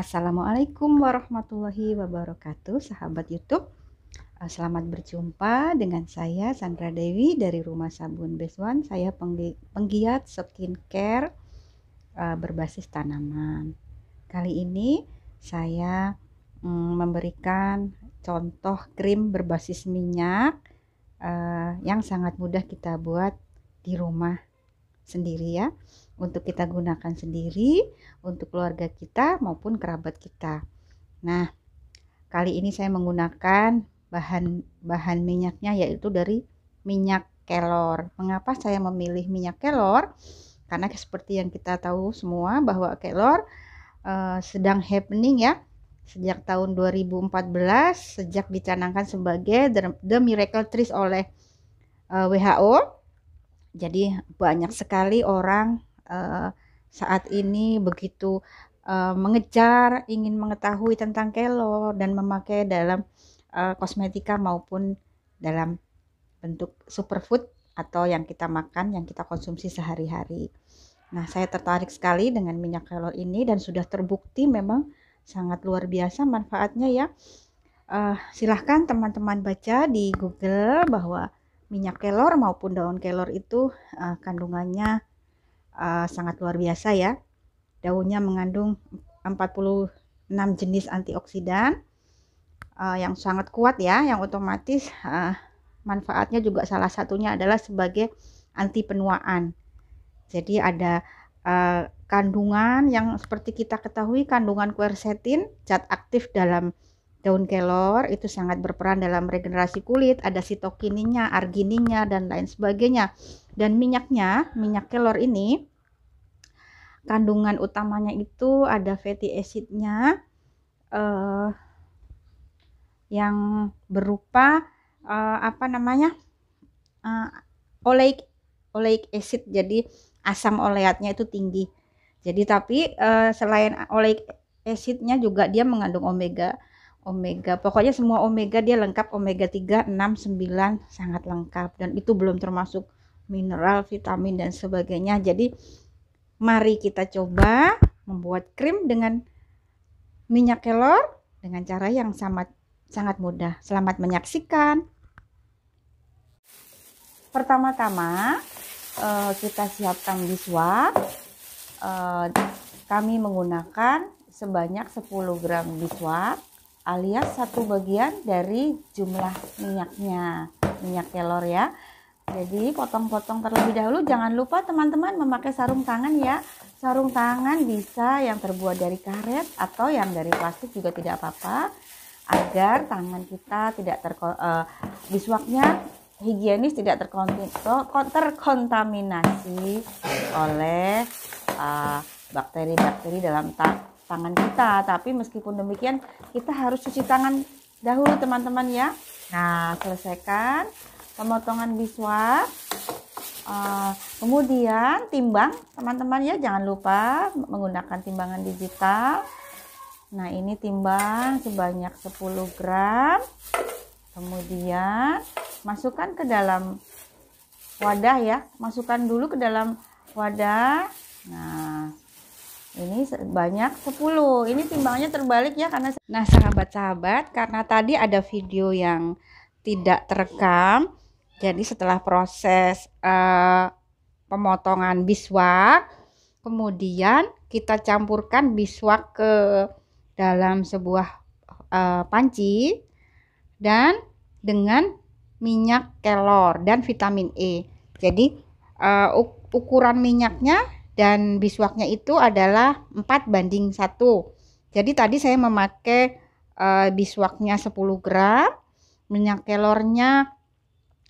Assalamualaikum warahmatullahi wabarakatuh, sahabat YouTube. Selamat berjumpa dengan saya Sandra Dewi dari Rumah Sabun Beswan. Saya penggiat skincare berbasis tanaman. Kali ini saya memberikan contoh krim berbasis minyak yang sangat mudah kita buat di rumah sendiri ya, untuk kita gunakan sendiri, untuk keluarga kita maupun kerabat kita. Nah, kali ini saya menggunakan bahan minyaknya yaitu dari minyak kelor. Mengapa saya memilih minyak kelor? Karena seperti yang kita tahu semua bahwa kelor sedang happening ya sejak tahun 2014, sejak dicanangkan sebagai the miracle trees oleh WHO. Jadi banyak sekali orang saat ini begitu mengejar, ingin mengetahui tentang kelor dan memakai dalam kosmetika maupun dalam bentuk superfood atau yang kita makan, yang kita konsumsi sehari-hari. Nah, saya tertarik sekali dengan minyak kelor ini dan sudah terbukti memang sangat luar biasa manfaatnya ya. Silahkan teman-teman baca di Google bahwa minyak kelor maupun daun kelor itu kandungannya sangat luar biasa ya. Daunnya mengandung 46 jenis antioksidan yang sangat kuat ya, yang otomatis manfaatnya juga salah satunya adalah sebagai anti penuaan. Jadi ada kandungan yang seperti kita ketahui, kandungan quercetin, zat aktif dalam daun kelor itu sangat berperan dalam regenerasi kulit, ada sitokininya, argininya, dan lain sebagainya. Dan minyak kelor ini kandungan utamanya itu ada fatty acidnya yang berupa oleic acid. Jadi asam oleatnya itu tinggi. Jadi tapi selain oleic acidnya juga dia mengandung omega, pokoknya semua omega dia lengkap, omega 3, 6, 9 sangat lengkap, dan itu belum termasuk mineral, vitamin dan sebagainya. Jadi mari kita coba membuat krim dengan minyak kelor dengan cara yang sangat mudah. Selamat menyaksikan. Pertama-tama kita siapkan beeswax. Kami menggunakan sebanyak 10 gram beeswax alias 1 bagian dari jumlah minyak kelor ya. Jadi potong-potong terlebih dahulu. Jangan lupa teman-teman memakai sarung tangan ya. Sarung tangan bisa yang terbuat dari karet atau yang dari plastik juga tidak apa-apa, agar tangan kita tidak beeswaxnya higienis, tidak terkontaminasi oleh bakteri-bakteri dalam tangan kita. Tapi meskipun demikian kita harus cuci tangan dahulu teman-teman ya. Nah, selesaikan pemotongan beeswax, kemudian timbang teman-teman ya, jangan lupa menggunakan timbangan digital. Nah, ini timbang sebanyak 10 gram, kemudian masukkan ke dalam wadah ya, masukkan dulu ke dalam wadah. Nah, ini sebanyak 10. Ini timbangnya terbalik ya, karena sahabat-sahabat, karena tadi ada video yang tidak terekam. Jadi setelah proses pemotongan beeswax, kemudian kita campurkan beeswax ke dalam sebuah panci dan dengan minyak kelor dan vitamin E. Jadi ukuran minyaknya dan beeswaxnya itu adalah 4:1. Jadi tadi saya memakai beeswaxnya 10 gram, minyak kelornya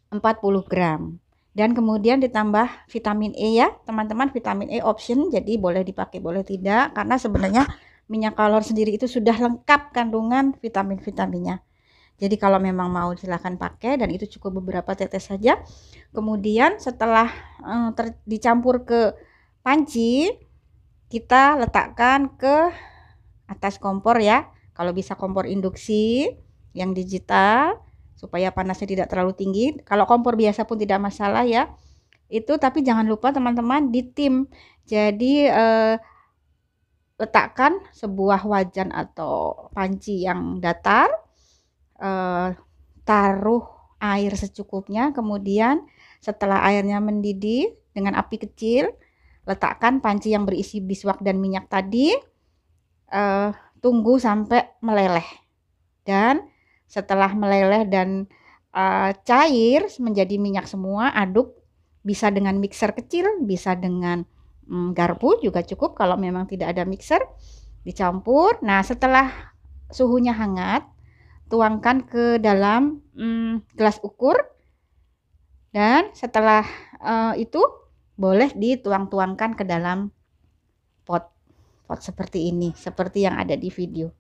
40 gram, dan kemudian ditambah vitamin E ya teman-teman. Vitamin E option, jadi boleh dipakai boleh tidak, karena sebenarnya minyak kelor sendiri itu sudah lengkap kandungan vitamin-vitaminnya. Jadi kalau memang mau silahkan pakai, dan itu cukup beberapa tetes saja. Kemudian setelah dicampur ke panci, kita letakkan ke atas kompor ya. Kalau bisa kompor induksi yang digital supaya panasnya tidak terlalu tinggi. Kalau kompor biasa pun tidak masalah ya. Itu tapi jangan lupa teman-teman ditim. Jadi letakkan sebuah wajan atau panci yang datar, taruh air secukupnya, kemudian setelah airnya mendidih dengan api kecil, letakkan panci yang berisi biswak dan minyak tadi, tunggu sampai meleleh, dan setelah meleleh dan cair menjadi minyak semua, aduk, bisa dengan mixer kecil, bisa dengan garpu juga cukup kalau memang tidak ada mixer, dicampur. Nah, setelah suhunya hangat, tuangkan ke dalam gelas ukur, dan setelah itu boleh dituang-tuangkan ke dalam pot seperti ini, seperti yang ada di video.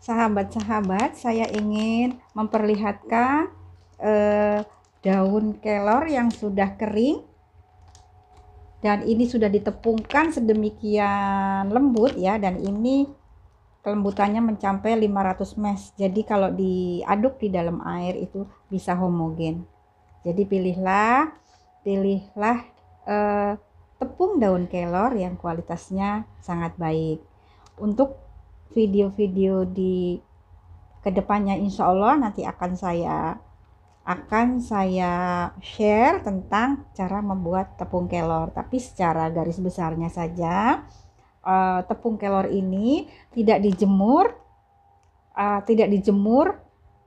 Sahabat-sahabat, saya ingin memperlihatkan daun kelor yang sudah kering, dan ini sudah ditepungkan sedemikian lembut ya, dan ini kelembutannya mencapai 500 ml. Jadi kalau diaduk di dalam air itu bisa homogen. Jadi pilihlah tepung daun kelor yang kualitasnya sangat baik. Untuk video-video di kedepannya insya Allah nanti akan saya share tentang cara membuat tepung kelor, tapi secara garis besarnya saja, tepung kelor ini tidak dijemur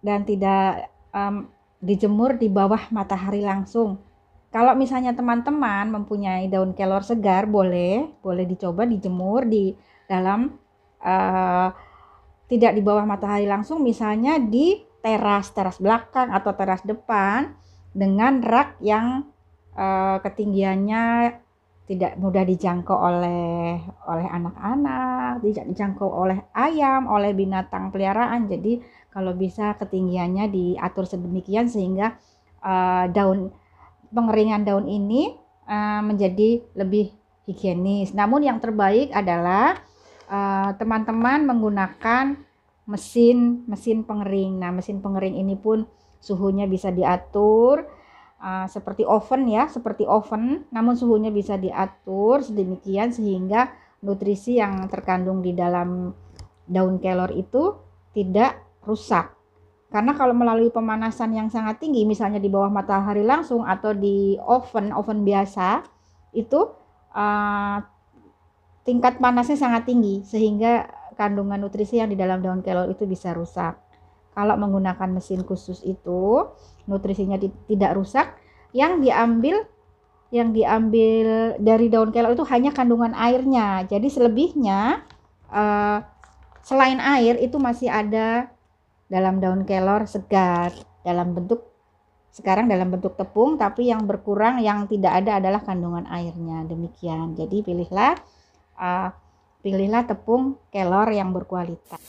dan tidak dijemur di bawah matahari langsung. Kalau misalnya teman-teman mempunyai daun kelor segar, boleh dicoba dijemur di dalam tidak di bawah matahari langsung, misalnya di teras belakang atau teras depan dengan rak yang ketinggiannya tidak mudah dijangkau oleh anak-anak, tidak dijangkau oleh ayam, oleh binatang peliharaan. Jadi kalau bisa ketinggiannya diatur sedemikian sehingga pengeringan daun ini menjadi lebih higienis. Namun yang terbaik adalah teman-teman menggunakan mesin pengering. Nah, mesin pengering ini pun suhunya bisa diatur seperti oven ya, namun suhunya bisa diatur sedemikian sehingga nutrisi yang terkandung di dalam daun kelor itu tidak rusak. Karena kalau melalui pemanasan yang sangat tinggi, misalnya di bawah matahari langsung atau di oven biasa, itu tingkat panasnya sangat tinggi sehingga kandungan nutrisi yang di dalam daun kelor itu bisa rusak. Kalau menggunakan mesin khusus itu nutrisinya tidak rusak, yang diambil dari daun kelor itu hanya kandungan airnya. Jadi selebihnya selain air itu masih ada dalam daun kelor segar sekarang dalam bentuk tepung, tapi yang berkurang yang tidak ada adalah kandungan airnya. Demikian. Jadi pilihlah tepung kelor yang berkualitas.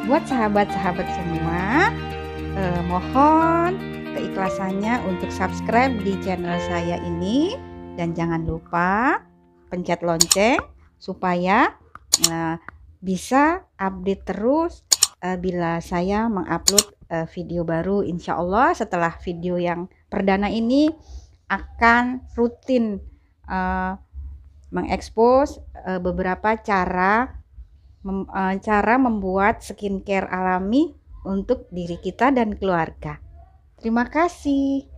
Buat sahabat-sahabat semua, mohon keikhlasannya untuk subscribe di channel saya ini, dan jangan lupa pencet lonceng supaya bisa update terus bila saya mengupload video baru. Insya Allah setelah video yang perdana ini akan rutin mengekspos beberapa cara membuat skincare alami untuk diri kita dan keluarga. Terima kasih.